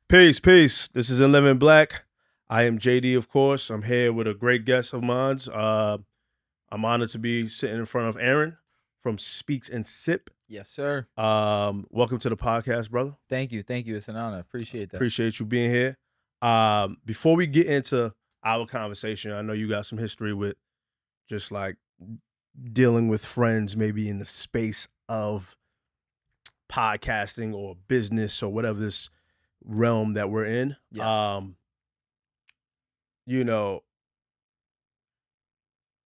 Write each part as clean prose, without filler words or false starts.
Peace, peace. This is In Living Black. I am JD, of course. I'm here with a great guest of mine. I'm honored to be sitting in front of Aaron from Speaks and Sip. Yes, sir. Welcome to the podcast, brother. Thank you. It's an honor. Appreciate that. Appreciate you being here. Before we get into our conversation, I know you got some history with just like dealing with friends, maybe in the space of podcasting or business or whatever this realm that we're in. Yes.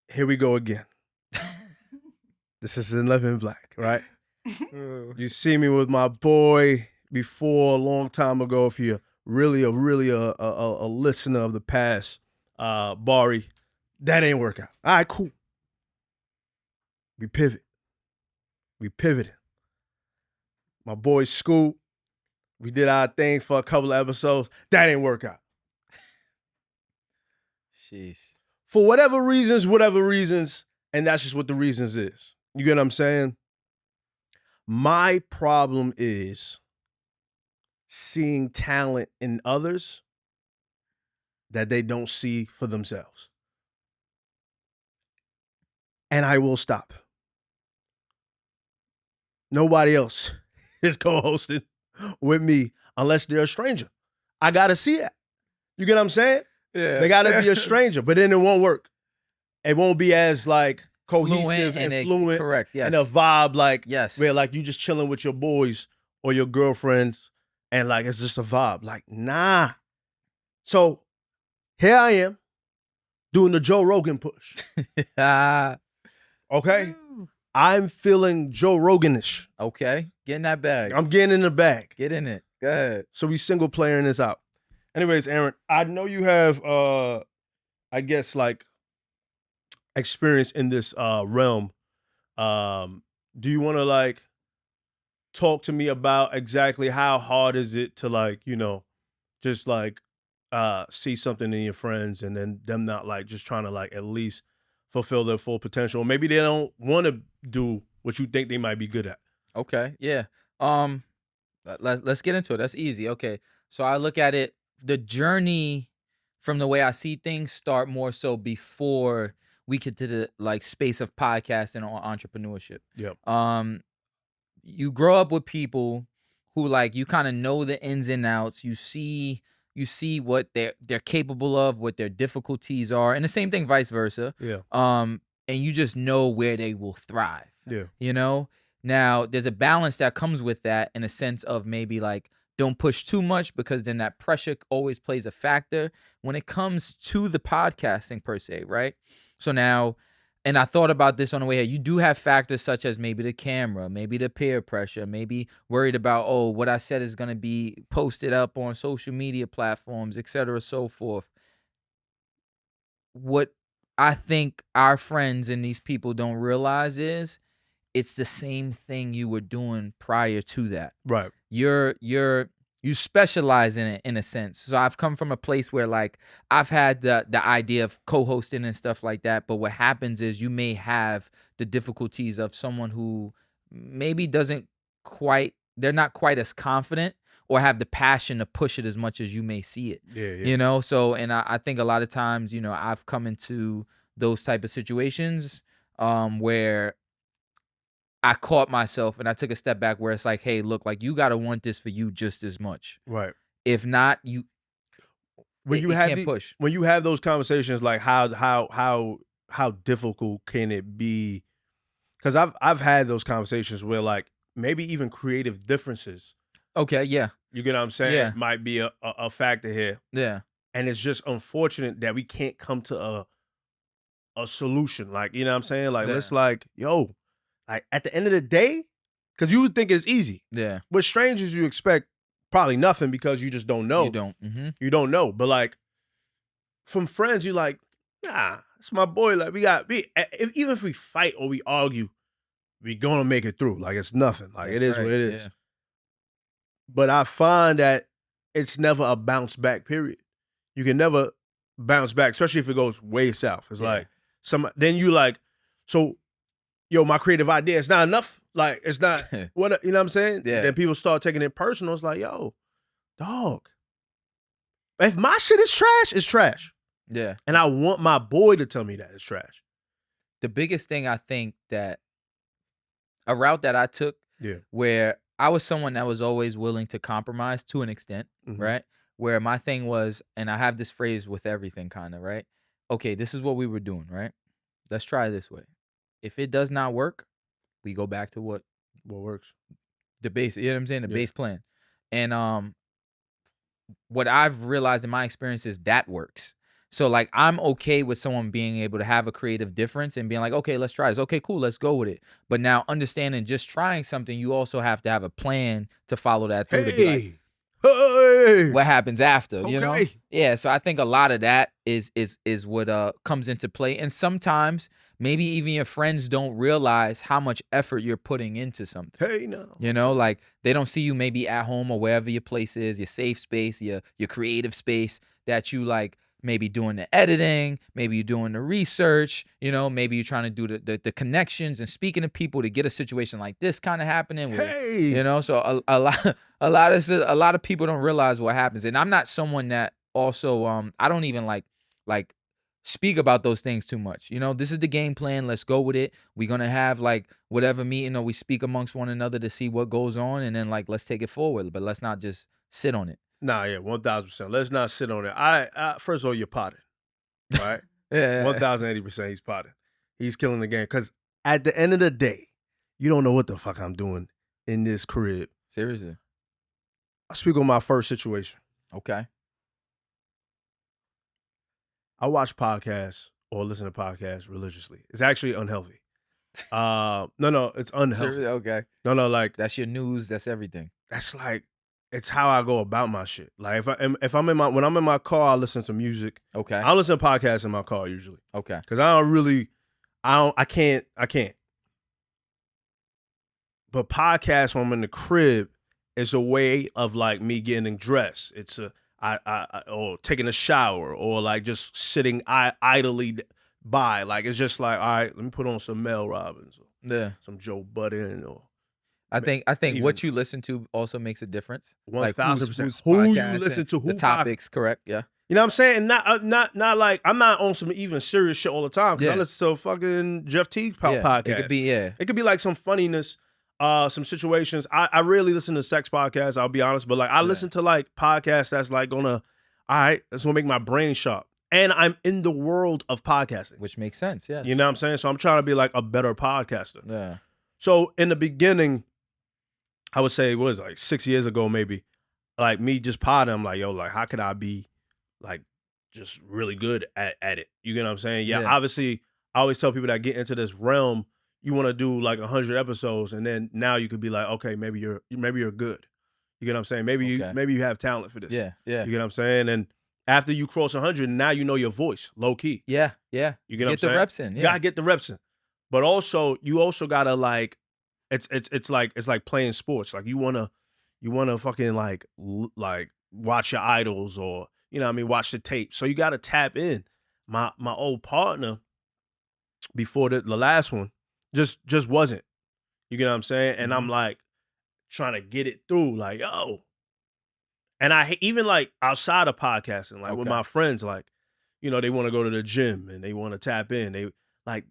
Here we go again. This is In Living Black, right? You see me with my boy before a long time ago. If you're really a listener of the past, Bari, that ain't work out. All right, cool. We pivoted. My boy Scoop, we did our thing for a couple of episodes. That ain't work out. Sheesh. For whatever reasons, and that's just what the reasons is. You get what I'm saying? My problem is seeing talent in others that they don't see for themselves. And I will stop. Nobody else is co-hosting with me unless they're a stranger. I gotta see it. You get what I'm saying? Yeah. They gotta be a stranger, but then it won't work. It won't be as like cohesive and fluent. Correct. Yes. And a vibe like yes. where like you just chilling with your boys or your girlfriends and like it's just a vibe. Like, nah. So here I am doing the Joe Rogan push. Okay? I'm feeling Joe Roganish. Okay. Get in that bag. I'm getting in the bag. Get in it. Go ahead. So we single playing this out. Anyways, Aaron, I know you have I guess like experience in this realm. Do you want to like talk to me about exactly how hard is it to like, just like see something in your friends and then them not like just trying to like at least fulfill their full potential. Or maybe they don't want to do what you think they might be good at. Okay. Yeah. Let's get into it. That's easy. Okay. So I look at it, the journey from the way I see things start more so before we get to the like space of podcasting or entrepreneurship. Yep. You grow up with people who like you kind of know the ins and outs. You see what they're capable of, what their difficulties are, and the same thing vice versa. Yeah. And you just know where they will thrive. Yeah. Now there's a balance that comes with that in a sense of maybe like don't push too much because then that pressure always plays a factor when it comes to the podcasting per se, right? So now, and I thought about this on the way here, you do have factors such as maybe the camera, maybe the peer pressure, maybe worried about, oh, what I said is going to be posted up on social media platforms, et cetera, so forth. What I think our friends and these people don't realize is it's the same thing you were doing prior to that. Right. You specialize in it in a sense. So I've come from a place where like I've had the idea of co-hosting and stuff like that. But what happens is you may have the difficulties of someone who maybe they're not quite as confident or have the passion to push it as much as you may see it. Yeah. So, and I think a lot of times, I've come into those type of situations where I caught myself and I took a step back where it's like, hey, look, like you got to want this for you just as much. Right. If not, you can't push. When you have those conversations, like how difficult can it be? Because I've had those conversations where like maybe even creative differences. Okay, yeah. You get what I'm saying? Yeah. Might be a factor here. Yeah. And it's just unfortunate that we can't come to a solution. Like, you know what I'm saying? Like, let's like, yo, like at the end of the day, because you would think it's easy. Yeah. With strangers, you expect probably nothing because you just don't know. You don't. Mm-hmm. You don't know. But like from friends, you like, nah, it's my boy. Like even if we fight or we argue, we gonna make it through. Like it's nothing. Like That's it is right. what it is. Yeah. But I find that it's never a bounce back period. You can never bounce back, especially if it goes way south. It's like then you like, so yo, my creative idea, it's not enough. Like, it's not, you know what I'm saying? Yeah. Then people start taking it personal. It's like, yo, dog, If my shit is trash, it's trash. Yeah. And I want my boy to tell me that it's trash. The biggest thing I think that a route that I took Yeah. where I was someone that was always willing to compromise to an extent, right? Where my thing was, and I have this phrase with everything kind of, right? Okay, this is what we were doing, right? Let's try this way. If it does not work, we go back to what works? the base, you know what I'm saying? The Yeah. base plan. And what I've realized in my experience is that works. So like I'm okay with someone being able to have a creative difference and being like, okay, let's try this. Okay, cool, let's go with it. But now understanding just trying something, you also have to have a plan to follow that through to be like, Hey. what happens after, you know? Okay. Yeah, so I think a lot of that is what comes into play. And sometimes maybe even your friends don't realize how much effort you're putting into something. Hey, no. You know, like they don't see you maybe at home or wherever your place is, your safe space, your creative space, that you like maybe doing the editing, maybe you're doing the research, you know, maybe you're trying to do the connections and speaking to people to get a situation like this kind of happening with, Hey. you know, so a lot of people don't realize what happens. And I'm not someone that also I don't even like speak about those things too much. You know, this is the game plan. Let's go with it. We're gonna have like whatever meeting or we speak amongst one another to see what goes on, and then like let's take it forward. But let's not just sit on it. Nah, yeah, 1000%. Let's not sit on it. I first of all, you're potted, right? Yeah. 1080%. He's potted. He's killing the game. Because at the end of the day, you don't know what the fuck I'm doing in this crib. Seriously. I'll speak on my first situation. Okay. I watch podcasts or listen to podcasts religiously. It's actually unhealthy. No, it's unhealthy. Seriously? Okay. No, like That's your news. That's everything. that's like it's how I go about my shit. Like if I'm when I'm in my car, I listen to music. Okay. I listen to podcasts in my car usually Okay. because I can't. But podcasts when I'm in the crib is a way of like me getting dressed. It's or taking a shower or like just sitting idly by. Like it's just like, all right, let me put on some Mel Robbins or Yeah. some Joe Budden or I think even what you listen to also makes a difference. Like 1000%. who's Who you podcasting, listen to? the topics, correct? Yeah. You know what I'm saying? Not like I'm not on some even serious shit all the time because I Yeah. listen to fucking Jeff T Yeah. podcast. It could be It could be like some funniness, some situations. I rarely listen to sex podcasts, I'll be honest, but like I listen to like podcasts that's like gonna, all right, that's gonna make my brain sharp. And I'm in the world of podcasting. Which makes sense, yes. You know what I'm saying? So I'm trying to be like a better podcaster. Yeah. So in the beginning, I would say, what was it, like 6 years ago maybe, like me just podding, I'm like, yo, like how could I be like just really good at it? You get what I'm saying? Yeah, obviously I always tell people that get into this realm, you want to do like 100 episodes and then now you could be like, okay, maybe you're good. You get what I'm saying? Maybe you have talent for this. Yeah. You get what I'm saying? And after you cross 100, now you know your voice, low key. Yeah. You get what I'm the saying? reps in. You Yeah. gotta get the reps in. But also, you also gotta like, it's like playing sports. Like you wanna fucking like watch your idols or you know what I mean, watch the tape. So you gotta tap in. My old partner before the last one just wasn't. You get what I'm saying? And I'm like trying to get it through, like, yo. And I even like outside of podcasting, like with my friends, like, you know, they want to go to the gym and they want to tap in. They like,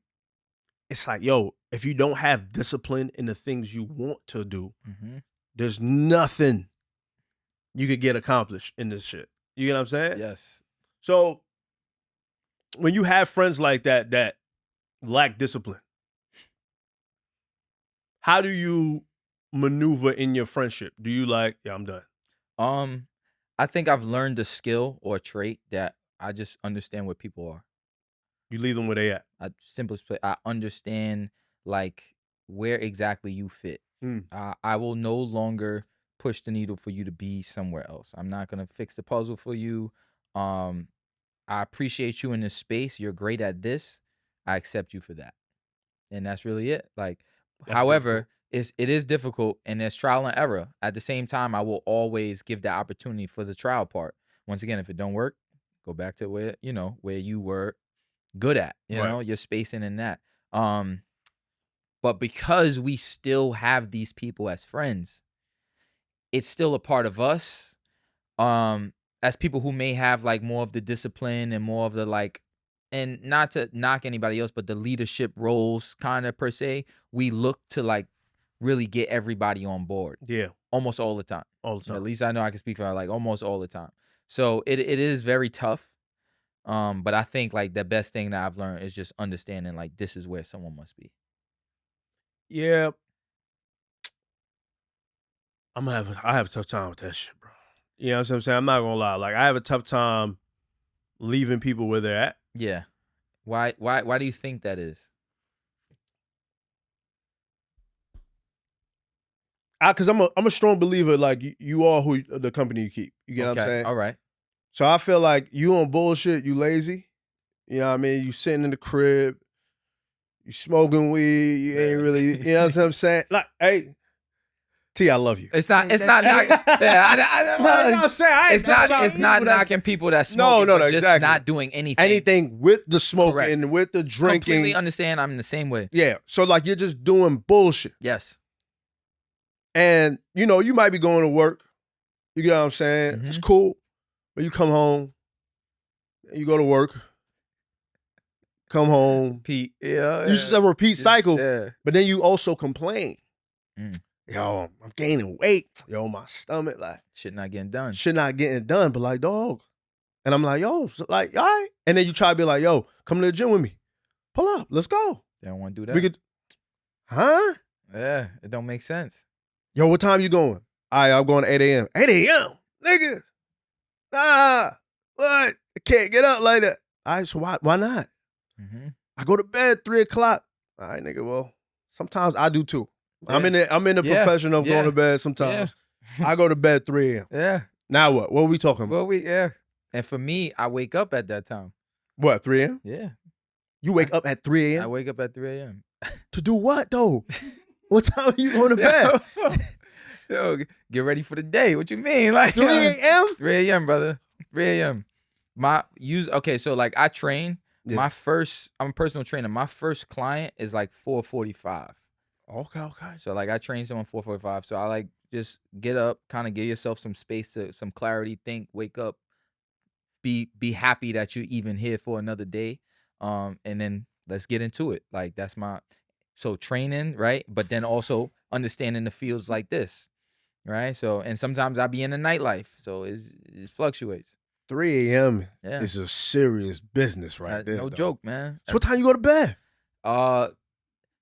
it's like, yo, if you don't have discipline in the things you want to do, there's nothing you could get accomplished in this shit. You get what I'm saying? Yes. So when you have friends like that lack discipline, how do you maneuver in your friendship? Do you like, yeah, I'm done? I think I've learned a skill or a trait that I just understand where people are. You leave them where they at. I understand like where exactly you fit. I will no longer push the needle for you to be somewhere else. I'm not gonna fix the puzzle for you. I appreciate you in this space. You're great at this. I accept you for that, and that's really it. Like, That's however, it is difficult, and there's trial and error. At the same time, I will always give the opportunity for the trial part. Once again, if it don't work, go back to where you were good at, you know, your spacing in that. But because we still have these people as friends, it's still a part of us. as people who may have like more of the discipline and more of the like, and not to knock anybody else, but the leadership roles kind of per se, we look to like really get everybody on board Yeah, almost all the time. all the At time. least I know I can speak for like almost all the time. So it is very tough. But I think like the best thing that I've learned is just understanding like this is where someone must be. Yeah, I have a tough time with that shit, bro. You know what I'm saying? I'm not gonna lie. Like I have a tough time leaving people where they're at. Yeah. Why do you think that is? Cause I'm a strong believer, like you are who the company you keep. You get what I'm saying? All right. So I feel like you on bullshit, you lazy. You know what I mean? You sitting in the crib, you smoking weed, you ain't really, you know what I'm saying? Like, hey, T, I love you. It's not knock, yeah, No, I'm saying I ain't it's not talking about people knocking people that smoke, no, but just exactly. not doing anything. Anything with the smoking, Correct. with the drinking. Completely understand. I'm the same way. Yeah. So like you're just doing bullshit. Yes. And you know, you might be going to work. You get what I'm saying? It's cool. But you come home, you go to work, come home. Pete. Yeah. You just have a repeat cycle. Yeah. But then you also complain. Mm. Yo, I'm gaining weight. Yo, my stomach, like Shit not getting done. shit not getting done. But like, dog. And I'm like, yo, like, all right. And then you try to be like, yo, come to the gym with me. Pull up. Let's go. They don't want to do that. We could, huh? Yeah, it don't make sense. Yo, what time you going? All right, I'm going at 8 a.m. 8 a.m. Nigga. What? I can't get up like that. All right, so why not? I go to bed 3 o'clock. All right, nigga, well, sometimes I do too. Yeah. I'm in the profession of going to bed sometimes. I go to bed 3 a.m. Yeah. Now what? What are we talking about? Well, and for me, I wake up at that time. What, 3 a.m.? Yeah. You wake up at 3 I a.m.? wake up at 3 a.m. To do what, though? What time are you going to bed? Yo, get ready for the day. What you mean? Like 3 a.m.? 3 a.m., brother. 3 a.m. So like I train. Yeah. I'm a personal trainer. My first client is like 4:45. Okay. So like I train someone 4:45. So I like just get up, kind of give yourself some space to some clarity, think, wake up, be happy that you're even here for another day. And then let's get into it. Like that's so training, right? But then also understanding the fields like this, right? So, and sometimes I be in the nightlife, so it fluctuates. 3 a.m. Yeah. is a serious business right there. No though. joke, man. So what time you go to bed?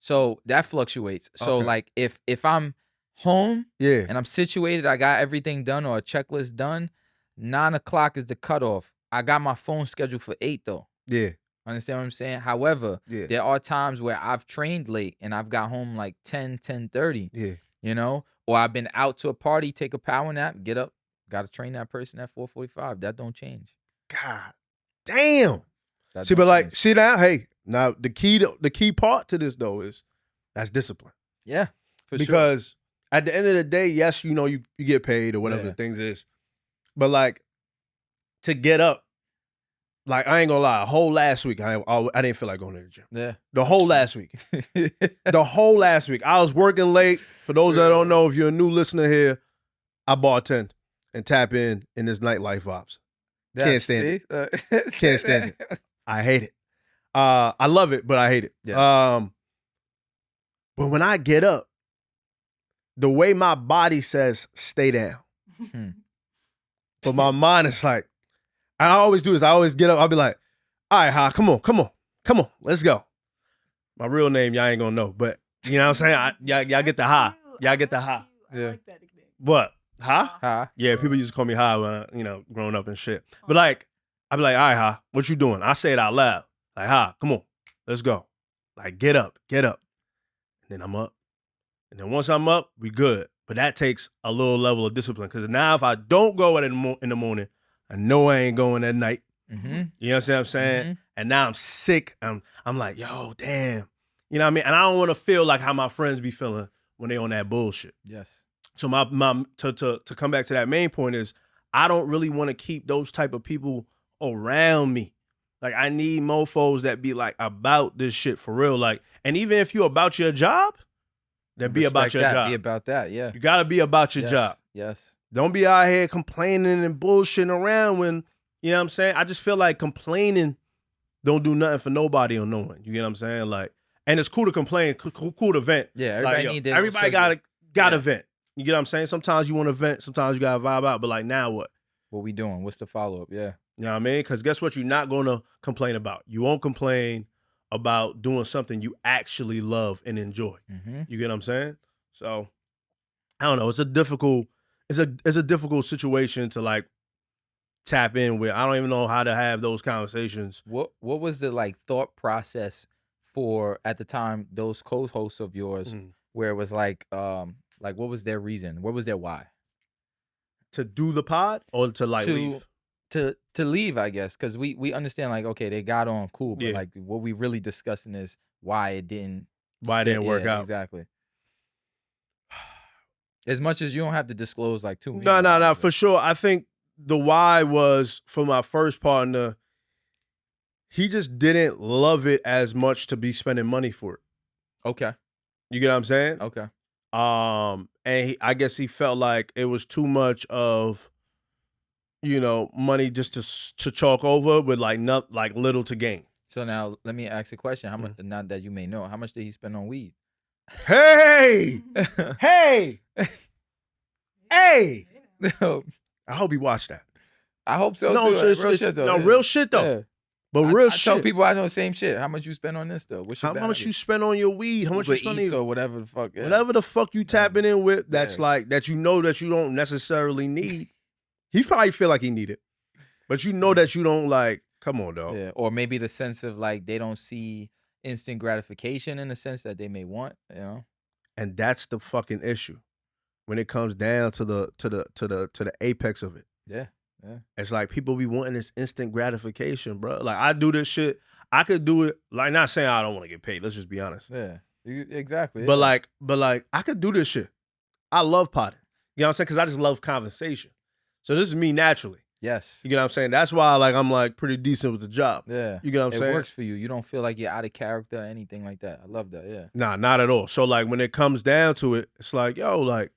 So that fluctuates. So Okay. like if I'm home Yeah. and I'm situated, I got everything done or a checklist done, 9 o'clock is the cutoff. I got my phone scheduled for 8 though. Yeah. Understand what I'm saying? However, Yeah. there are times where I've trained late and I've got home like 10:30. Yeah. You know, or I've been out to a party, take a power nap, get up, got to train that person at 4:45. That don't change. God damn. That See, don't but like, change. see now, hey, now the key part to this though is that's discipline. Yeah, for sure. Because at the end of the day, yes, you know, you get paid or whatever Yeah. the things is. But like to get up, like I ain't gonna lie, a whole last week, I didn't feel like going to the gym. Yeah. The whole last week. The whole last week. I was working late. For those that don't know, if you're a new listener here, I bartend and tap in this nightlife vibes. Can't stand it. Can't stand it. I hate it. I love it, but I hate it. Yeah. But when I get up, the way my body says, stay down. But my mind is like, I always do this. I always get up. I'll be like, all right, Ha, come on, let's go. My real name, y'all ain't gonna know, but you know what I'm saying? Y'all get the Ha. Y'all get the Ha. Yeah. I like that nickname. What? Ha? Ha. Yeah, people used to call me Ha when I, growing up and shit. But like, I be like, all right, Ha, what you doing? I say it out loud. Like, Ha, come on, let's go. Like, get up. And then I'm up. And then once I'm up, we good. But that takes a little level of discipline. Because now if I don't go in the morning, I know I ain't going at night. Mm-hmm. You know what I'm saying? And now I'm sick. I'm like, yo, damn. You know what I mean? And I don't want to feel like how my friends be feeling when they on that bullshit. Yes. So to come back to that main point is I don't really want to keep those type of people around me. Like I need mofos that be like about this shit for real. Like, and even if you're about your job, then be about Respect your that. job. Be about that. Yeah. You gotta be about your Yes. job. Yes. Don't be out here complaining and bullshitting around when, you know what I'm saying? I just feel like complaining don't do nothing for nobody or no one. You get what I'm saying? Like, and it's cool to complain, cool to vent. Yeah, everybody Like, yo, need their everybody circle. gotta Yeah. vent. You get what I'm saying? Sometimes you want to vent, sometimes you gotta vibe out, but like now what? What we doing? What's the follow-up? Yeah. You know what I mean? Because guess what? You're not gonna complain about. You won't complain about doing something you actually love and enjoy. Mm-hmm. You get what I'm saying? So I don't know. It's a difficult situation to like tap in with. I don't even know how to have those conversations. What was the like thought process for at the time those co-hosts of yours where it was like what was their reason? What was their why? To do the pod or to like leave? To leave, I guess, because we understand like okay, they got on cool, but Yeah. like what we really discussing is why it didn't Work out. exactly. As much as you don't have to disclose like too many. No, for sure. I think the why was for my first partner, he just didn't love it as much to be spending money for it. Okay. You get what I'm saying? Okay. And I guess he felt like it was too much of, you know, money just to chalk over with like not like little to gain. So now let me ask a question. How much? Not that you may know. How much did he spend on weed? Hey, hey, hey! No, I hope he watched that. I hope so No, too. Real shit though. No, yeah. real shit though. Yeah. But real I shit. tell people I know the same shit. How much you spend on this though? What's your How much you spend on your weed? How much you spend on eats your, or whatever the fuck? Yeah. whatever the fuck you tapping in with? That's Yeah. like that. You know that you don't necessarily need. He probably feel like he need it, but you know that you don't like. Come on, dog. Yeah. Or maybe the sense of like they don't see instant gratification in the sense that they may want. You know. And that's the fucking issue when it comes down to the apex of it. Yeah. Yeah. It's like people be wanting this instant gratification, bro. Like I do this shit. I could do it. Like not saying I don't want to get paid. Let's just be honest. Yeah. Exactly. But yeah. like I could do this shit. I love potting. You know what I'm saying? Because I just love conversation. So this is me naturally. Yes. You get what I'm saying? That's why like I'm like pretty decent with the job. Yeah. You get what I'm saying? It works for you. You don't feel like you're out of character or anything like that. I love that. Yeah. Nah, not at all. So like when it comes down to it, it's like, yo, like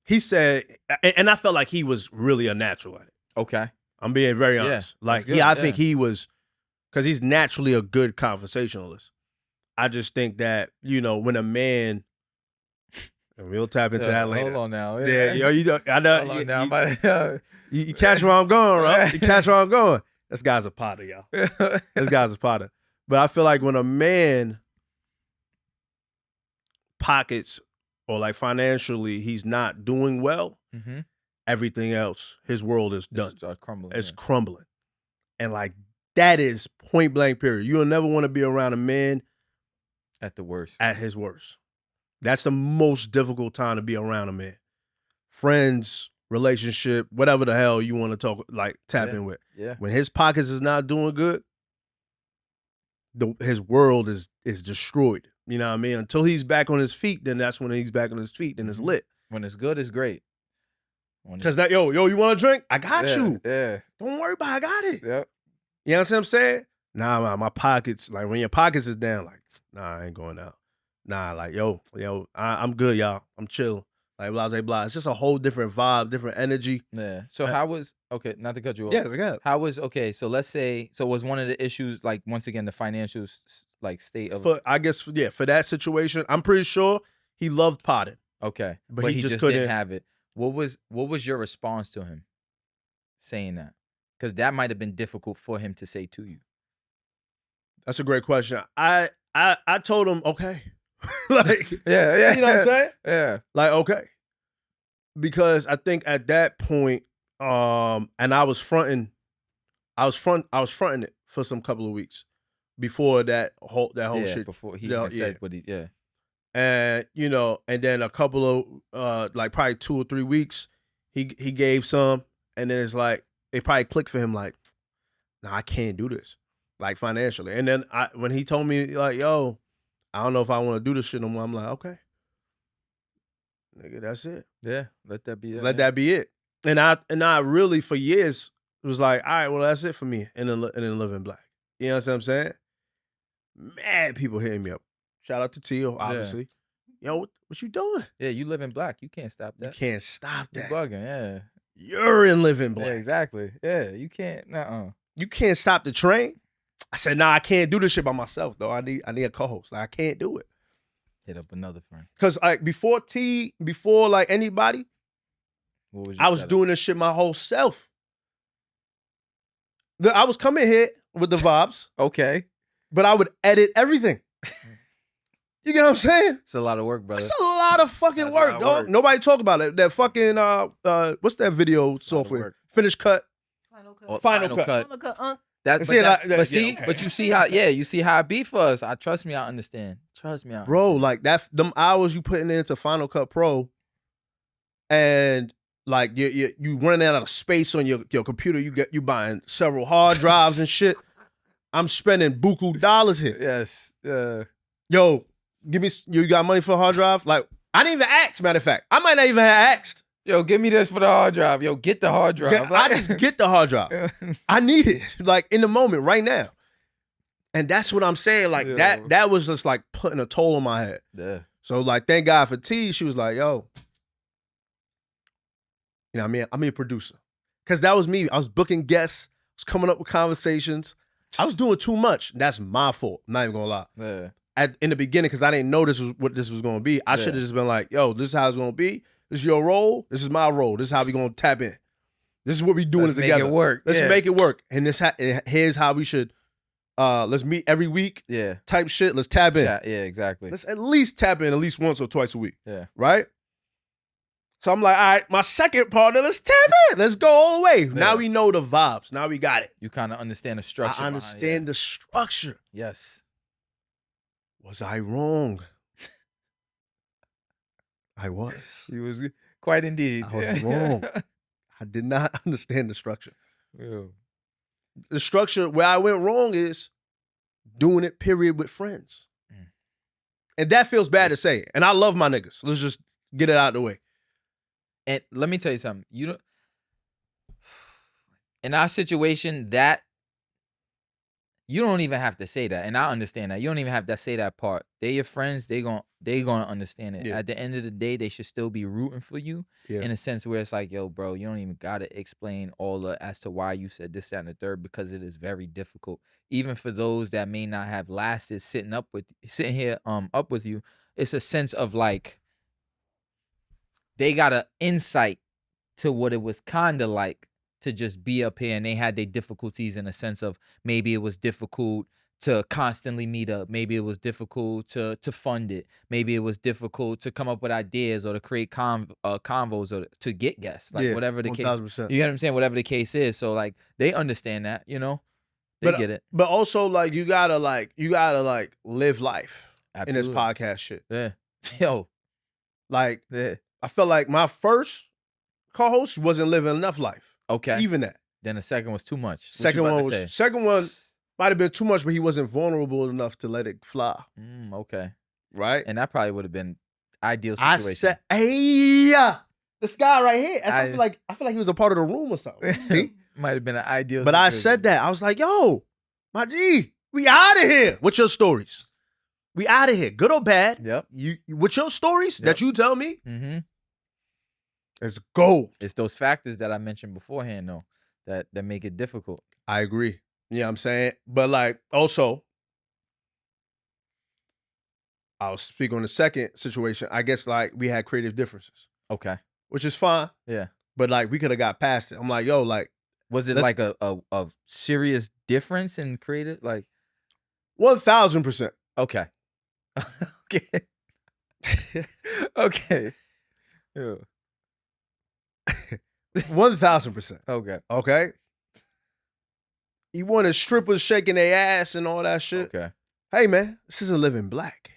he said, and I felt like he was really a natural at it. Okay. I'm being very Yeah, honest. Like, that's good, yeah, I yeah. think he was, because he's naturally a good conversationalist. I just think that, you know, when a man, and we'll tap into that later. Hold on now. Yeah, yo, you know, I know. Hold on now. You catch where I'm going, bro. You catch where I'm going. This guy's a potter, y'all. This guy's a potter. But I feel like when a man pockets or like financially he's not doing well, Mm-hmm. everything else, his world is done. Start crumbling. It's yeah. crumbling. And like that is point blank period. You'll never want to be around a man At the worst. at his worst. That's the most difficult time to be around a man. Friends, relationship, whatever the hell you want to talk, like tap in with. Yeah. When his pockets is not doing good, his world is destroyed. You know what I mean? Until he's back on his feet, then that's when he's back on his feet and it's lit. When it's good, it's great. Because that, yo, you want a drink? I got you. Yeah. Don't worry about it. I got it. Yep. You know what I'm saying? Nah, my pockets, like when your pockets is down, like, nah, I ain't going out. Nah, like, yo, I'm good, y'all. I'm chill. Like, blah, blah, blah. It's just a whole different vibe, different energy. Yeah. So how was, okay, not to cut you off. Yeah, I got it. How was, okay, so let's say, so was one of the issues, like, once again, the financial, like, state of. I guess, yeah, for that situation, I'm pretty sure he loved potting. Okay. But he just couldn't didn't have it. What was your response to him saying that? Because that might have been difficult for him to say to you. That's a great question. I told him, okay. Like, yeah. You know what I'm saying? Yeah. Like, okay. Because I think at that point, and I was fronting it for some couple of weeks before that whole shit. Before he even said what And, you know, and then a couple of, like probably 2 or 3 weeks, he gave some, and then it's like, it probably clicked for him like, nah, I can't do this, like financially. And then when he told me like, yo, I don't know if I want to do this shit no more, I'm like, okay. Nigga, that's it. Yeah, let that be it. Let that be it. And I really, for years, was like, all right, well, that's it for me, and then living black. You know what I'm saying? Mad people hitting me up. Shout out to Tio, obviously. yo, what you doing? Yeah, you live in black. You can't stop You that. can't stop You that. bugging. Yeah. You're in living Yeah, black. exactly. Yeah, you can't. You can't stop the train. I said, nah, I can't do this shit by myself, though. I need a co-host. Like, I can't do it. Hit up another friend. Cause like before like anybody, What was I was doing this shit my whole self. I was coming here with the vibes, Okay. but I would edit everything. You get what I'm saying? It's a lot of work, brother. It's a lot of fucking work, dog. Nobody talk about it. That fucking what's that video software? Finish Cut. Final Cut. Oh, Final Cut. Final Cut. You see how it be for us. Trust me, I understand. Trust me, Bro, like them hours you putting into Final Cut Pro, and like you running out of space on your computer. You buying several hard drives and shit. I'm spending buku dollars here. Yes. Yo, give me. You got money for a hard drive? Like I didn't even ask. Matter of fact, I might not even have asked. Yo, give me this for the hard drive. Yo, get the hard drive. I just get the hard drive. I need it, like in the moment, right now. And that's what I'm saying. Like that was just like putting a toll on my head. Yeah. So like, thank God for T. She was like, yo, you know what I mean? I'm a producer. Cause that was me. I was booking guests, I was coming up with conversations. I was doing too much. That's my fault. I'm not even gonna lie. Yeah. In the beginning, because I didn't know what this was gonna be. I should have just been like, yo, this is how it's gonna be. This is your role. This is my role. This is how we gonna tap in. This is what we doing together. Make it work. Let's make it work. And here's how we should let's meet every week. Yeah. Type shit. Let's tap in. Yeah, exactly. Let's at least tap in at least once or twice a week. Yeah. Right? So I'm like, all right, my second partner, let's tap in. Let's go all the way. Yeah. Now we know the vibes. Now we got it. You kind of understand the structure. I understand the structure. Yes. Was I wrong? I was. He was quite indeed. I was wrong. I did not understand the structure. Yeah. The structure where I went wrong is doing it, period, with friends. And that feels bad to say. And I love my niggas. Let's just get it out of the way. And let me tell you something. You don't. In our situation, that you don't even have to say that, and I understand that. You don't even have to say that part. They're your friends. They gonna understand it. Yeah. At the end of the day, they should still be rooting for you in a sense where it's like, yo, bro, you don't even gotta explain as to why you said this, that, and the third, because it is very difficult. Even for those that may not have lasted sitting here up with you, it's a sense of like they got an insight to what it was kind of like to just be up here, and they had their difficulties in a sense of maybe it was difficult to constantly meet up. Maybe it was difficult to fund it. Maybe it was difficult to come up with ideas or to create convos or to get guests, like whatever the 1000%. case. You get what I'm saying? Whatever the case is. So like they understand that, you know, they get it. But also like you gotta live life in this Absolutely. podcast shit. Yeah. Yo. Like Yeah. I felt like my first co-host wasn't living enough life. Okay. Even that. Then the second was too much. Second one might have been too much, but he wasn't vulnerable enough to let it fly. Okay. Right? And that probably would have been ideal situation. I said, hey, this guy right here. I feel like he was a part of the room or something. Might have been an ideal But situation. I said that. I was like, yo, my G, we out of here. What's your stories? We out of here. Good or bad. Yep. You with your stories that you tell me, it's gold. It's those factors that I mentioned beforehand, though, that make it difficult. I agree. You know what I'm saying? But like also, I'll speak on the second situation. I guess like we had creative differences. Okay. Which is fine. Yeah. But like we could have got past it. I'm like, yo, like was it like a serious difference in creative? Like 1000%. Okay. Okay. Okay. Yeah. 1000%. Okay. Okay. You wanted strippers shaking their ass and all that shit. Okay. Hey man, this is a living black.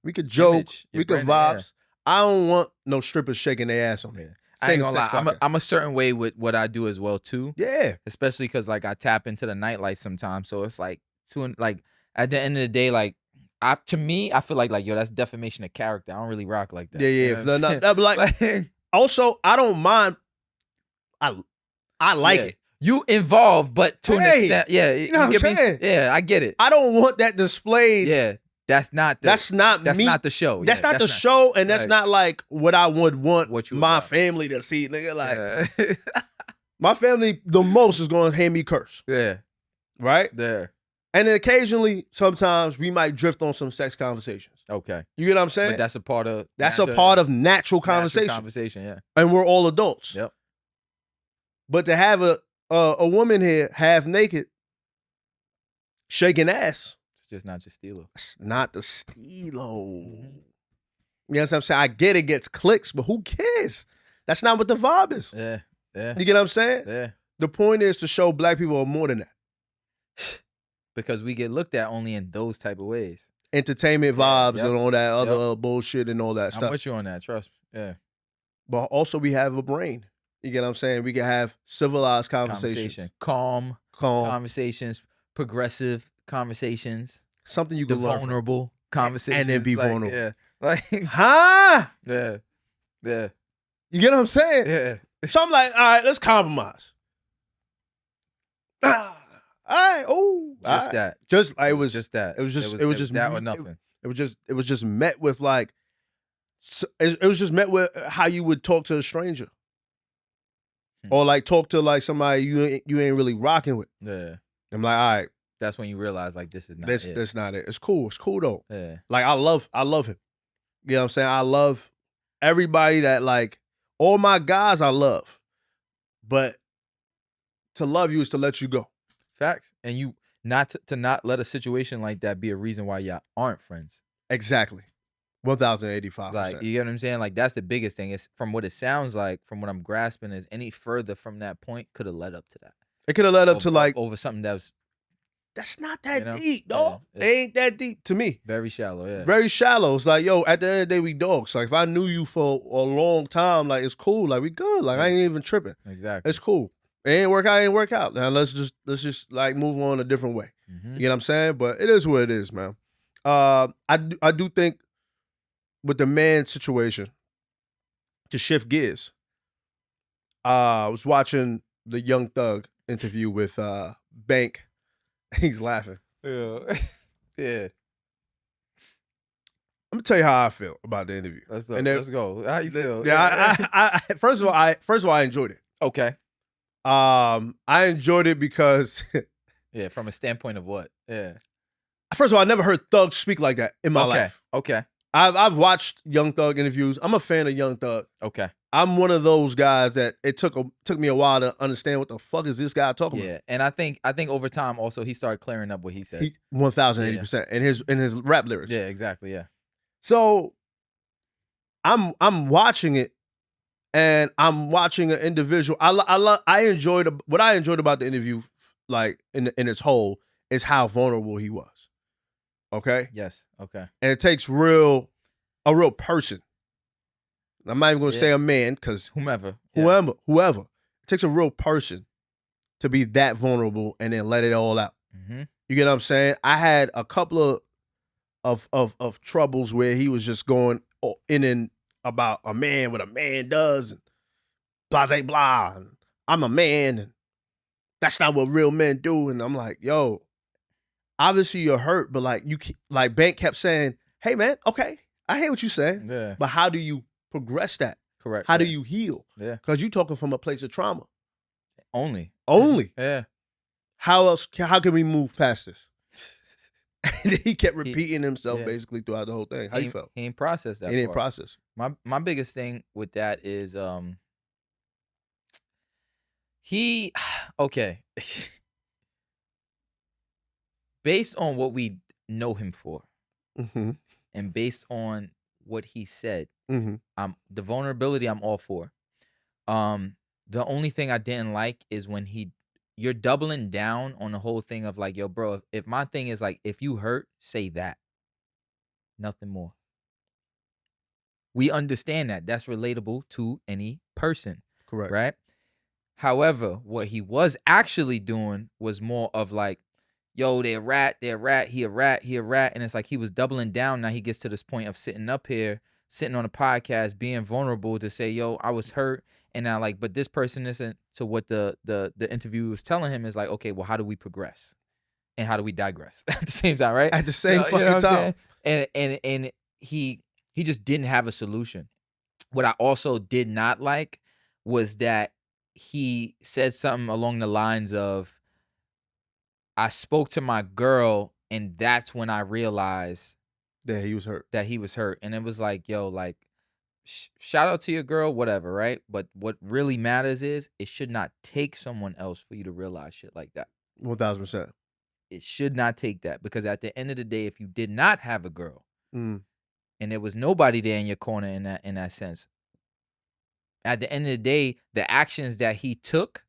We could joke, we could vibes. I don't want no strippers shaking their ass on me. I ain't gonna lie. I'm a certain way with what I do as well too. Yeah. Especially because like I tap into the nightlife sometimes. So it's like at the end of the day, like to me, I feel like yo, that's defamation of character. I don't really rock like that. Yeah, yeah. You know But like, also, I don't mind. I like it. You involved, but to an extent, yeah. You know what I'm saying? Yeah, I get it. I don't want that displayed. Yeah. That's not the That's not that's me. not the show. That's Yeah, not the show, and that's right. not like what I would want What you my about. family to see, nigga. Like Yeah. my family, the most is going to hear me curse, Yeah. right? Yeah. And then occasionally, sometimes we might drift on some sex conversations. Okay. You get what I'm saying? But that's a part of natural conversation. Conversation, yeah. And we're all adults. Yep. But to have a woman here half naked, shaking ass, It's just not your stilo. it's not the stilo. Mhm. You know what I'm saying? I get it gets clicks, but who cares? That's not what the vibe is. Yeah. Yeah. You get what I'm saying? Yeah. The point is to show black people are more than that. Because we get looked at only in those type of ways. Entertainment vibes yep, and all that other bullshit and all that I'm stuff. with you on that. Trust me. Yeah. But also we have a brain. You get what I'm saying? We can have civilized conversations. Calm Calm. conversations, progressive conversations, Something you the can learn from. vulnerable conversations. And then be like, vulnerable. Yeah. Like, Huh? yeah. Yeah. You get what I'm saying? Yeah. So I'm like, all right, let's compromise. All right, oh, Just that. Just it was Just that. It was just that or nothing. It was just met with like it was just met with how you would talk to a stranger. Or like talk to like somebody you ain't really rocking with. Yeah. I'm like, all right, That's when you realize like this is not it. that's not it. It's cool. It's cool though. Yeah. Like I love him. You know what I'm saying? I love everybody that like all my guys I love. But to love you is to let you go. Facts. And you not to not let a situation like that be a reason why y'all aren't friends. Exactly. 1,085%. Like, you get what I'm saying? Like, that's the biggest thing. It's from what it sounds like, from what I'm grasping, is any further from that point could have led up to that. It could have led up to like over something that was that's not that you know? deep, dog. Yeah, it ain't that deep to me. very shallow. Yeah. Very shallow. It's like, yo, at the end of the day, we dogs. Like, if I knew you for a long time, like, it's cool. Like, we good. Like, I ain't even tripping. Exactly. It's cool. It ain't work out. Now let's just like move on a different way. Mhm. You get what I'm saying? But it is what it is, man. I do think with the man situation, to shift gears, I was watching the Young Thug interview with Bank. He's laughing. Yeah. Yeah. I'm gonna tell you how I feel about the interview. Let's Let's go. How you feel? Yeah, I first of all, I enjoyed it. Okay. I enjoyed it because Yeah, from a standpoint of what? Yeah. first of all, I never heard Thug speak like that in my life. Okay. I've watched Young Thug interviews. I'm a fan of Young Thug. Okay. I'm one of those guys that it took me a while to understand what the fuck is this guy talking about. Yeah, and I think over time also he started clearing up what he said. 1,080% in his rap lyrics. Yeah, exactly. Yeah. So I'm watching it, and I'm watching an individual. I enjoyed what I enjoyed about the interview, like in its whole, is how vulnerable he was. Okay. Yes. Okay. And it takes a real person. I'm not even going to say a man because Whomever. It takes a real person to be that vulnerable and then let it all out. Mm-hmm. You get what I'm saying? I had a couple of troubles where he was just going in and about a man, what a man does, and blah, blah, blah. And I'm a man, and that's not what real men do. And I'm like, yo, obviously you're hurt, but like Bank kept saying, hey man, okay, I hear what you're saying. Yeah. But how do you progress that? Correct. How do you heal? Yeah. Because you're talking from a place of trauma. Only. Yeah. How can we move past this? And he kept repeating himself basically throughout the whole thing. How you felt? He ain't processed that. He didn't part. process. My biggest thing with that is he okay. Based on what we know him for, Mm-hmm. and based on what he said, Mm-hmm. the vulnerability I'm all for. The only thing I didn't like is when you're doubling down on the whole thing of like, yo, bro, if my thing is like, if you hurt, say that. Nothing more. We understand that. That's relatable to any person. Correct. Right? However, what he was actually doing was more of like, yo, they're a rat, he a rat. And it's like he was doubling down. Now he gets to this point of sitting up here, sitting on a podcast, being vulnerable to say, yo, I was hurt. And now like, but this person isn't. So what the interview was telling him is like, okay, well, how do we progress? and how do we digress at the same time, right? At the same You fucking know what I'm time. saying? And he just didn't have a solution. What I also did not like was that he said something along the lines of, I spoke to my girl and that's when I realized Yeah, he was hurt. that he was hurt. And it was like, yo, like, shout out to your girl, whatever, right? But what really matters is it should not take someone else for you to realize shit like that. 1000%. It should not take that, because at the end of the day, if you did not have a girl Mm. and there was nobody there in your corner in that sense, at the end of the day, the actions that he took,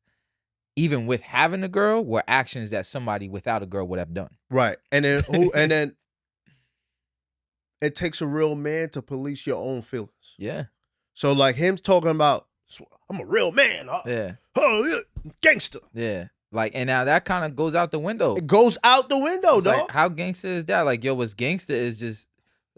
even with having a girl, were actions that somebody without a girl would have done. Right. And then and then it takes a real man to police your own feelings. Yeah. So like him talking about, I'm a real man. Yeah. Oh, gangster. Yeah. Like, and now that kind of goes out the window. It goes out the window, It's dog. like, how gangster is that? Like, yo, what's gangster is just,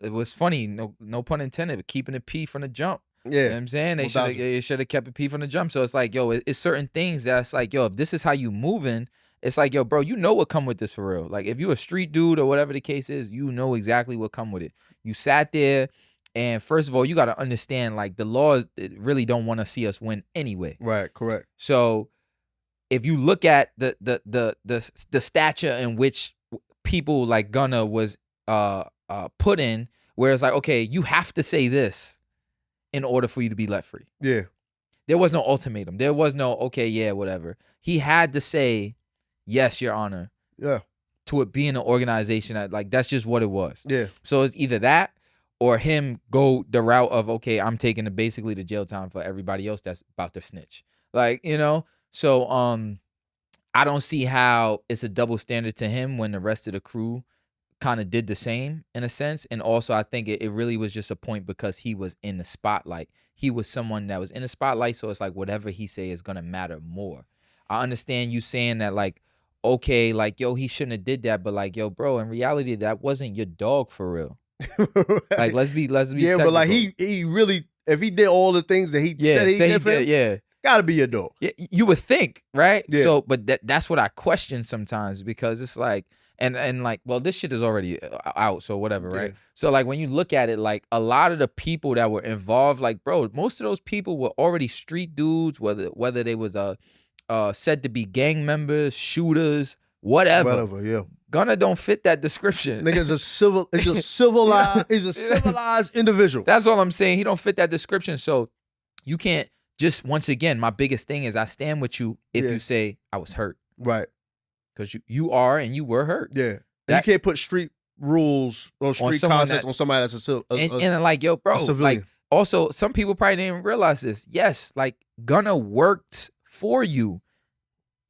it was funny, no pun intended, but keeping it P from the jump. Yeah. You know what I'm saying? They should have kept it P from the jump. So it's like, yo, it's certain things that's like, yo, if this is how you moving, it's like, yo, bro, you know what come with this for real. Like, if you a street dude or whatever the case is, you know exactly what come with it. You sat there, and first of all, you got to understand, like, the laws really don't want to see us win anyway. Right, correct. So if you look at the stature in which people like Gunna was put in, where it's like, okay, you have to say this in order for you to be let free. Yeah. There was no ultimatum. There was no, okay, yeah, whatever. He had to say, yes, Your Honor. Yeah. To it being an organization that, like, that's just what it was. Yeah. So it's either that or him go the route of, okay, I'm taking basically the jail time for everybody else that's about to snitch. Like, you know? So I don't see how it's a double standard to him when the rest of the crew kind of did the same in a sense. And also I think it really was just a point because he was in the spotlight. He was someone that was in the spotlight, so it's like whatever he say is gonna matter more. I understand you saying that, like, okay, like, yo, he shouldn't have did that, but like, yo, bro, in reality, that wasn't your dog for real. Right. Like, let's be Yeah, technical. but like he really, if he did all the things that he said he did for him, yeah. gotta be your dog. Yeah, you would think, right? Yeah. So, but that's what I question sometimes, because it's like, and like, well, this shit is already out, so whatever, right? Yeah. So like when you look at it, like a lot of the people that were involved, like, bro, most of those people were already street dudes, whether they was said to be gang members, shooters, whatever. Whatever, yeah. Gunna don't fit that description. Nigga's a civilized individual. That's all I'm saying. He don't fit that description. So you can't just, once again, my biggest thing is I stand with you if Yeah. you say I was hurt. Right. Because you are and you were hurt. Yeah. That- you can't put street rules or street someone concepts that- on somebody that's and like, yo, bro, civilian. like, also some people probably didn't even realize this. Yes, like Gunna worked for you.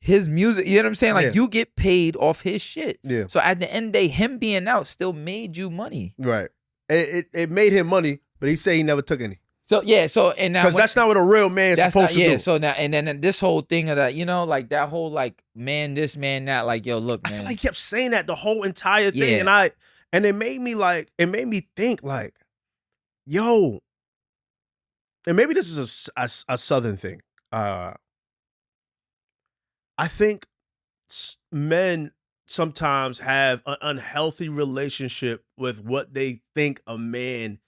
His music, you know what I'm saying? Like, Yeah. you get paid off his shit. Yeah. So at the end of the day, him being out still made you money. Right. It made him money, but he said he never took any. So yeah, so and now Because that's not what a real man's that's supposed not, to do. So now, and then this whole thing of that, you know, like that whole like man this, man that, like, yo, look, I man. feel like he kept saying that the whole entire thing, Yeah. and it made me think like, yo, and maybe this is a Southern thing. I think men sometimes have an unhealthy relationship with what they think a man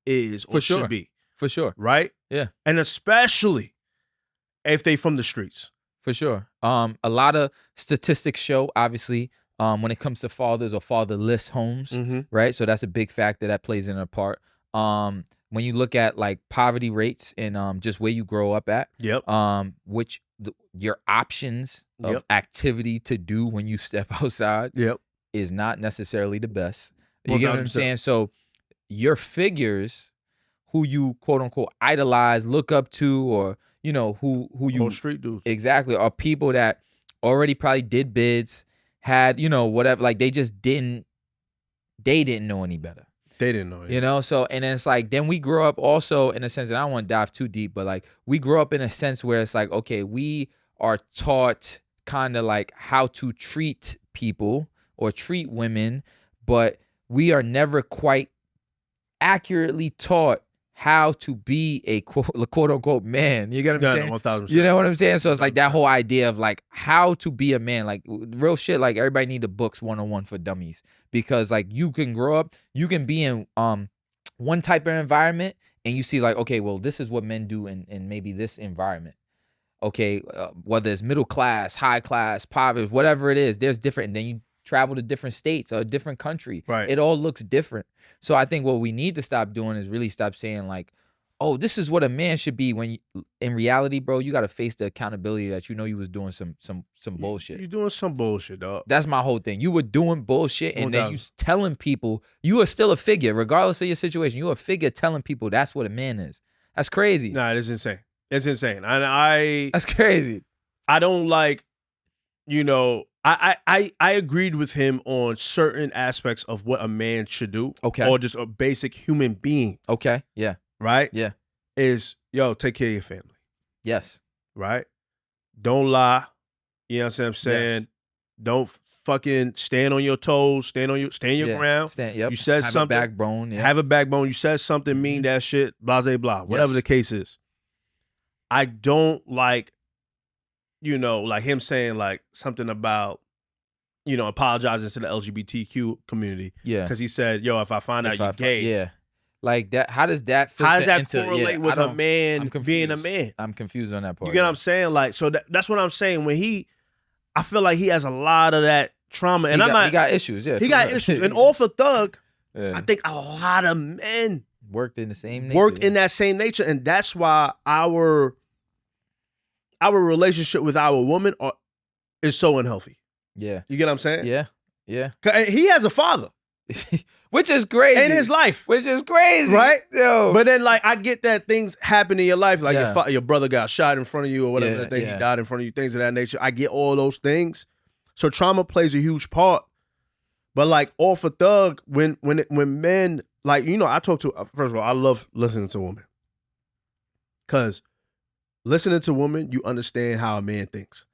is or For sure. should be, For sure. right? Yeah. And especially if they from the streets. For sure. A lot of statistics show, obviously, when it comes to fathers or fatherless homes, Mm-hmm. right? So that's a big factor that plays in a part. When you look at like poverty rates and just where you grow up at, Yep. which your options of Yep. activity to do when you step outside Yep. is not necessarily the best. You get what I'm 1000%. saying? So your figures, who you quote unquote idolize, look up to, or you know who you Whole street dudes. exactly are people that already probably did bids, had, you know, whatever, like they didn't know any better. They didn't know. You know, so and it's like then we grow up also in a sense, and I don't want to dive too deep, but like we grow up in a sense where it's like, okay, we are taught kind of like how to treat people or treat women, but we are never quite accurately taught how to be a quote unquote man. You get what I'm saying? 1000%. You know what I'm saying? So it's like that whole idea of like how to be a man, like real shit. Like everybody need the books 101 for dummies, because like you can grow up, you can be in one type of environment and you see like, okay, well, this is what men do in maybe this environment. Okay, whether it's middle class, high class, poverty, whatever it is, there's different. And then you travel to different states or a different country. Right. It all looks different. So I think what we need to stop doing is really stop saying like, oh, this is what a man should be, when in reality, bro, you got to face the accountability that you know you was doing some bullshit. You're doing some bullshit, dog. That's my whole thing. You were doing bullshit, and then 1000. you telling people you are still a figure, regardless of your situation. You're a figure telling people that's what a man is. That's crazy. Nah, it is insane. It's insane. And That's crazy. I don't like, you know, I agreed with him on certain aspects of what a man should do. Okay. Or just a basic human being. Okay. Yeah. Right? Yeah. Is, yo, take care of your family. Yes. Right? Don't lie. You know what I'm saying? Yes. Don't fucking stand on your toes. Stand your ground. Yep. You said have something. A backbone. Yeah. Have a backbone. You said something, mean that shit, blah, blah, blah. Whatever the case is. I don't like, you know, like him saying like something about, you know, apologizing to the LGBTQ community. Yeah. Because he said, yo, if I find out you're gay. Yeah. Like that, how does that correlate with a man being a man? I'm confused on that part. You get what I'm saying? Like, so that's what I'm saying. I feel like he has a lot of that trauma. And he got issues, yeah. He got issues. And all for Thug, yeah. I think a lot of men worked in the same nature. In that same nature. And that's why our relationship with our woman is so unhealthy. Yeah. You get what I'm saying? Yeah. Yeah. He has a father. Which is crazy. In his life. Which is crazy. Right? Yo. But then, like, I get that things happen in your life. Like, your brother got shot in front of you or whatever. He died in front of you, things of that nature. I get all those things. So trauma plays a huge part. But, like, all for Thug, when men, like, you know, first of all, I love listening to women. Because listening to women, you understand how a man thinks.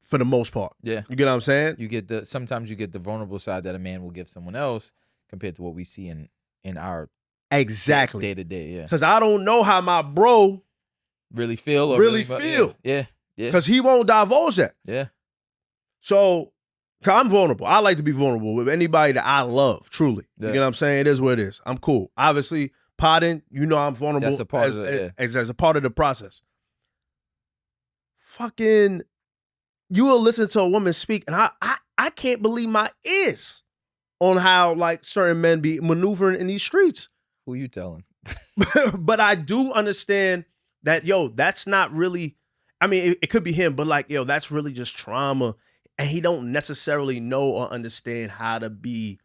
For the most part. Yeah. You get what I'm saying? Sometimes you get the vulnerable side that a man will give someone else compared to what we see in our exactly day to day. Yeah. Because I don't know how my bro really feel. Yeah. Because he won't divulge that. Yeah. So, cause I'm vulnerable. I like to be vulnerable with anybody that I love, truly. You get what I'm saying? It is what it is. I'm cool. Obviously, potting, you know I'm vulnerable. That's a part of it. As a part of the process. Fucking, you will listen to a woman speak, and I can't believe my ears on how like certain men be maneuvering in these streets. Who you telling? But I do understand that, yo, that's not really, I mean, it could be him, but like, yo, that's really just trauma. And he don't necessarily know or understand how to be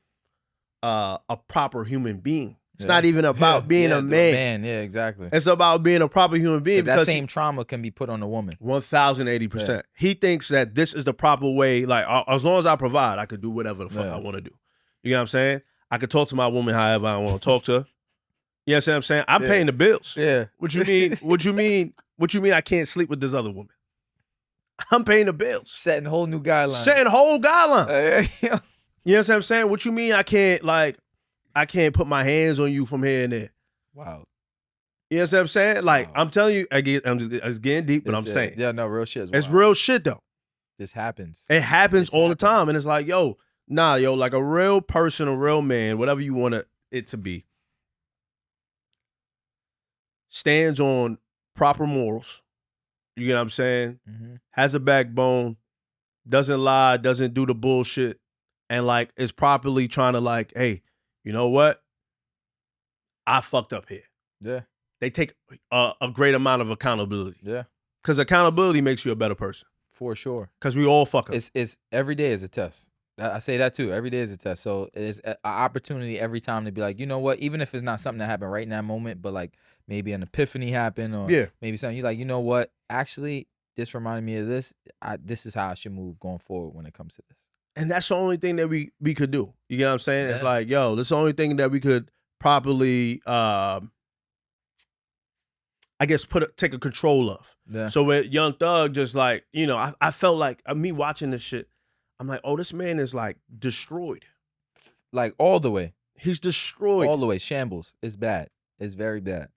a proper human being. It's not even about being a man. Yeah, exactly. It's about being a proper human being. Because that same trauma can be put on a woman. 1080%. Yeah. He thinks that this is the proper way. Like, as long as I provide, I could do whatever the fuck I want to do. You know what I'm saying? I could talk to my woman however I want to talk to her. You know what I'm saying? I'm paying the bills. Yeah. What you mean? What you mean I can't sleep with this other woman? I'm paying the bills. Setting whole new guidelines. Setting whole guidelines. You know what I'm saying? What you mean I can't put my hands on you from here and there? Wow. You know what I'm saying? Like, I'm telling you, it's getting deep, but I'm saying. Yeah, no, real shit. It's real shit, though. This happens. It happens all the time. And it's like, yo, like a real person, a real man, whatever you want it to be, stands on proper morals. You get what I'm saying? Mm-hmm. Has a backbone, doesn't lie, doesn't do the bullshit, and like is properly trying to like, hey, you know what? I fucked up here. Yeah. They take a great amount of accountability. Yeah. Because accountability makes you a better person. For sure. Because we all fuck up. It's every day is a test. I say that too. Every day is a test. So it's an opportunity every time to be like, you know what? Even if it's not something that happened right in that moment, but like maybe an epiphany happened or maybe something you're like, you know what? Actually, this reminded me of this. This is how I should move going forward when it comes to this. And that's the only thing that we could do. You get what I'm saying? Yeah. It's like, yo, this is the only thing that we could properly, I guess, take a control of. Yeah. So with Young Thug, just like, you know, I felt like me watching this shit, I'm like, oh, this man is like destroyed. Like all the way. He's destroyed. All the way. Shambles. It's bad. It's very bad.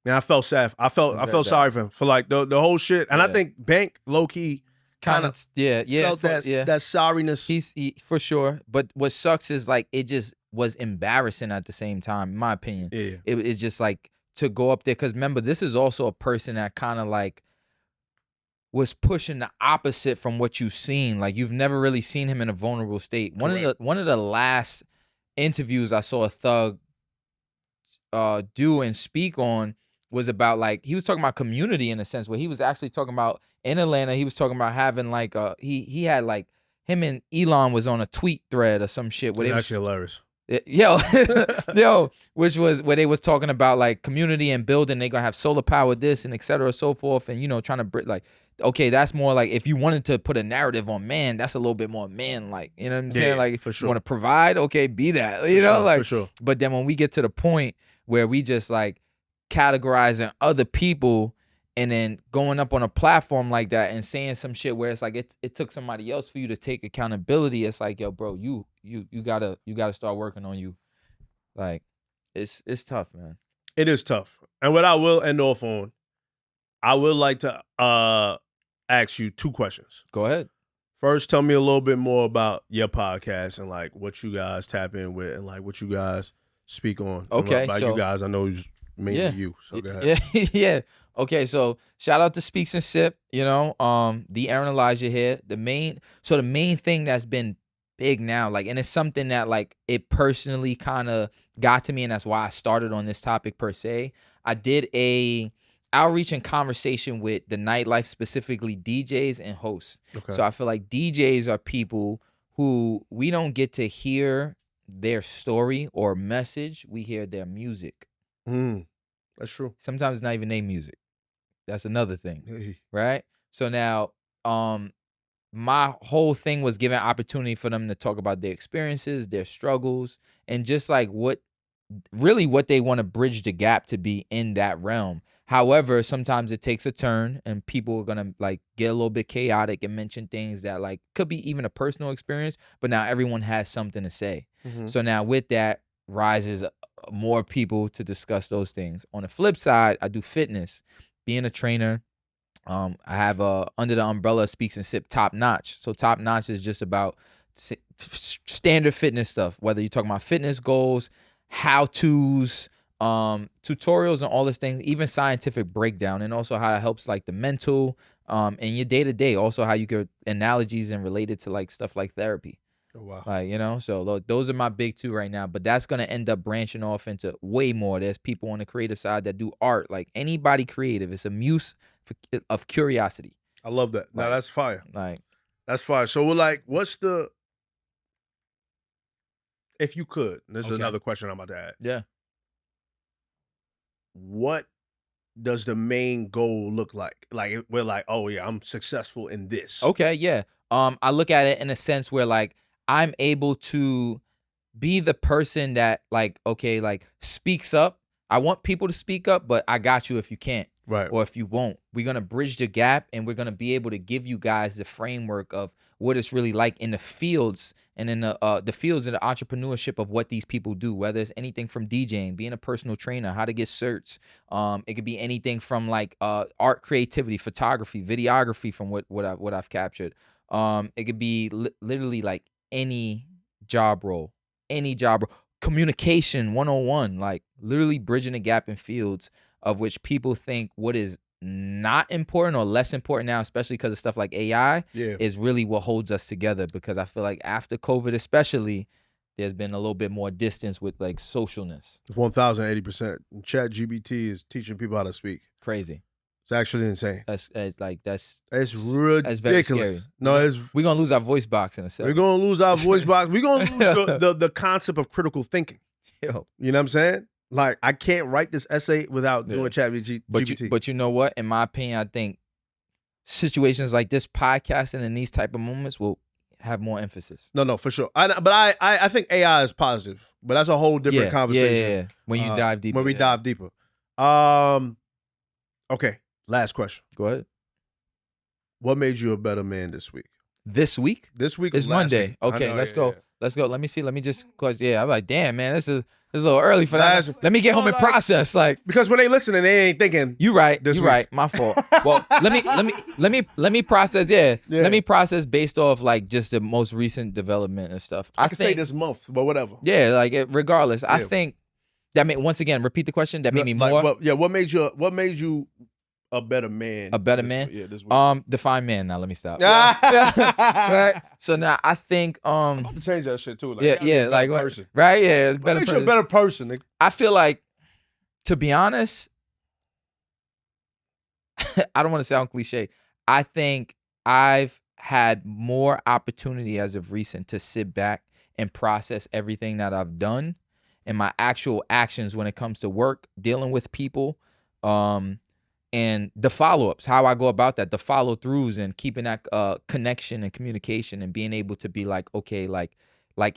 And I felt sad. I felt bad. sorry for him for like the whole shit. And I Yeah. think Bank low key kind of yeah, felt that sorriness. He for sure. But what sucks is like it just was embarrassing at the same time, in my opinion. Yeah. It's just like to go up there because remember, this is also a person that kind of like was pushing the opposite from what you've seen. Like you've never really seen him in a vulnerable state. One of the last interviews I saw a thug do and speak on was about like he was talking about community in a sense where he was actually talking about in Atlanta. He was talking about having like he had like him and Elon was on a tweet thread or some shit where It's they actually hilarious. Yo, which was where they was talking about like community and building. They gonna have solar power this and et cetera, so forth, and trying to like, okay, that's more like if you wanted to put a narrative on man, that's a little bit more man like. You know what I'm saying? Like, for if sure. you want to provide, okay, be that. For sure. But then when we get to the point where we just like categorizing other people and then going up on a platform like that and saying some shit where it's like it took somebody else for you to take accountability. It's like, yo, bro, you gotta start working on you. Like, it's tough, man. It is tough. And what I will end off on, I would like to ask you 2 questions. Go ahead. First, tell me a little bit more about your podcast and like what you guys tap in with and like what you guys speak on. Okay, about you guys, I know it's mainly you. So go ahead. Yeah. Okay, so shout out to Speaks and Sip. The Aaron Elijah here. The main thing that's been big now, like, and it's something that like it personally kind of got to me, and that's why I started on this topic per se. I did a outreach and conversation with the nightlife, specifically DJs and hosts. Okay. So I feel like DJs are people who we don't get to hear their story or message. We hear their music. That's true. Sometimes it's not even their music. That's another thing. Hey. Right? So now, my whole thing was giving opportunity for them to talk about their experiences, their struggles, and just like what they want to bridge the gap to be in that realm. However, sometimes it takes a turn and people are going to like get a little bit chaotic and mention things that like could be even a personal experience, but now everyone has something to say. So now with that rises more people to discuss those things. On the flip side, I do fitness, being a trainer. I have under the umbrella Speaks and Sip Top Notch. So Top Notch is just about standard fitness stuff, whether you're talking about fitness goals, how-tos, tutorials and all these things, even scientific breakdown, and also how it helps like the mental and your day-to-day, also how you could analogies and relate it to like stuff like therapy. Oh, wow. Like, so those are my big 2 right now, but that's going to end up branching off into way more. There's people on the creative side that do art, like anybody creative. It's a muse of curiosity. I love that. Now that's fire. Like, that's fire. So we're like, what's the, if you could, this is another question I'm about to add. Yeah. What does the main goal look like? Like we're like, oh yeah, I'm successful in this. Okay, yeah. I look at it in a sense where like I'm able to be the person that like, okay, like speaks up. I want people to speak up, but I got you if you can't. Right. Or if you won't. We're going to bridge the gap and we're going to be able to give you guys the framework of what it's really like in the fields and in the fields of the entrepreneurship of what these people do, whether it's anything from DJing, being a personal trainer, how to get certs. It could be anything from like art, creativity, photography, videography from what I've captured. It could be literally like any job role, communication 101, like literally bridging the gap in fields of which people think what is not important or less important now, especially because of stuff like AI, is really what holds us together. Because I feel like after COVID especially, there's been a little bit more distance with like socialness. 1,080%. ChatGPT is teaching people how to speak. Crazy. It's actually insane. It's ridiculous. That's very scary. No, we're gonna lose our voice box in a second. We're gonna lose our voice box. We're gonna lose the concept of critical thinking. Yo. You know what I'm saying? Like, I can't write this essay without doing ChatGPT. But you know what? In my opinion, I think situations like this podcasting and these type of moments will have more emphasis. No, for sure. I think AI is positive, but that's a whole different conversation. Yeah. When you dive deeper. When we dive deeper. Okay, last question. Go ahead. What made you a better man this week? This week? This week is Monday. Week. Okay, let's go. Let's go. Let me see. Let me just, cause I'm like, damn, man, this is a little early for that. That's- Let me get home and like- process. Like, Because when they listening, they ain't thinking. you right. This You week. right. My fault. Well, let me process. Yeah. Yeah. Let me process based off like just the most recent development and stuff. I can say this month, but whatever. Yeah, like regardless, I Yeah. think that made, once again, repeat the question. That made me Like, more what made you a better man? a better this man. week? Yeah, this week. Define man. Now let me stop. Yeah. Right. So now I think I'm gonna change that shit too. Like, yeah, you gotta be a yeah, better like what- person. right, yeah, it's What better. makes you a better person? Nigga? I feel like, to be honest, I don't want to sound cliche. I think I've had more opportunity as of recent to sit back and process everything that I've done and my actual actions when it comes to work, dealing with people, and the follow-ups, how I go about that, the follow-throughs and keeping that connection and communication and being able to be like, okay, like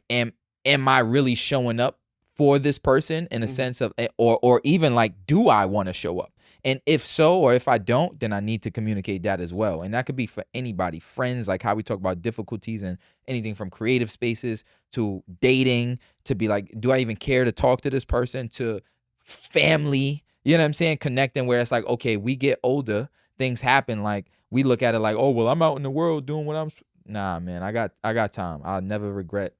am I really showing up for this person in a sense of, or even like, do I want to show up? And if so, or if I don't, then I need to communicate that as well. And that could be for anybody, friends, like how we talk about difficulties and anything from creative spaces to dating, to be like, do I even care to talk to this person, to family, you know what I'm saying? Connecting where it's like, okay, we get older, things happen. Like we look at it like, oh, well, I'm out in the world doing what nah, man, I got time. I'll never regret,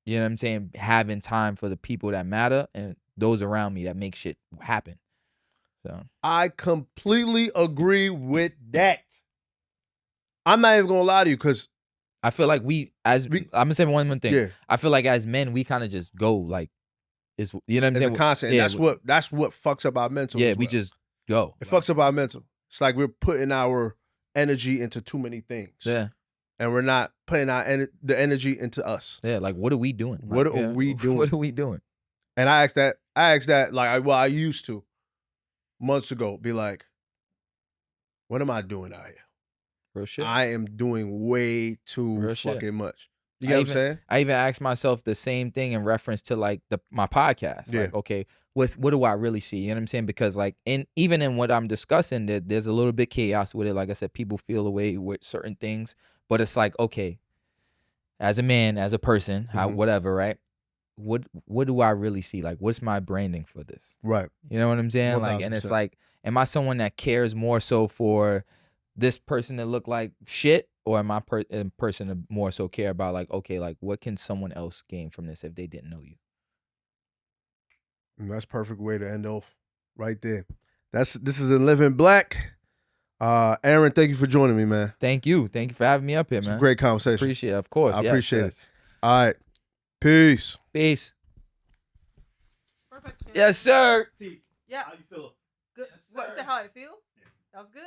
you know what I'm saying? Having time for the people that matter and those around me that make shit happen. So I completely agree with that. I'm not even gonna lie to you, because I feel like I'm gonna say one thing. yeah, I feel like as men, we kind of just go like, it's, you know what I'm it's saying? a constant. Yeah, And that's what fucks up our mental. yeah, as we well. just go. It fucks up our mental. It's like we're putting our energy into too many things. Yeah, And we're not putting the energy into us. yeah. Like, what are we doing? What Like, are we doing? What are we doing? And I asked that like, I used to months ago, be like, what am I doing out here? Real shit. I am doing way too Real shit. fucking much. You get what I'm saying? I even asked myself the same thing in reference to like my podcast. Yeah. Like, okay, what do I really see? You know what I'm saying? Because like even in what I'm discussing, there's a little bit chaos with it. Like I said, people feel away with certain things, but it's like, okay, as a man, as a person, whatever, right? What do I really see? Like, what's my branding for this? Right. You know what I'm saying? Like, and it's 1000%. like, am I someone that cares more so for this person to look like shit, or am I a person to more so care about like, okay, like what can someone else gain from this if they didn't know you? And that's perfect way to end off right there. This is In Living Black. Aaron, thank you for joining me, man. Thank you for having me up here, man. Great conversation. Appreciate it, of course. I Yes, appreciate yes. it. All right. Peace. Peace. Perfect. Yes, sir. Yeah. How you feel? Good. Yes, What, sir. say how I feel? That was good.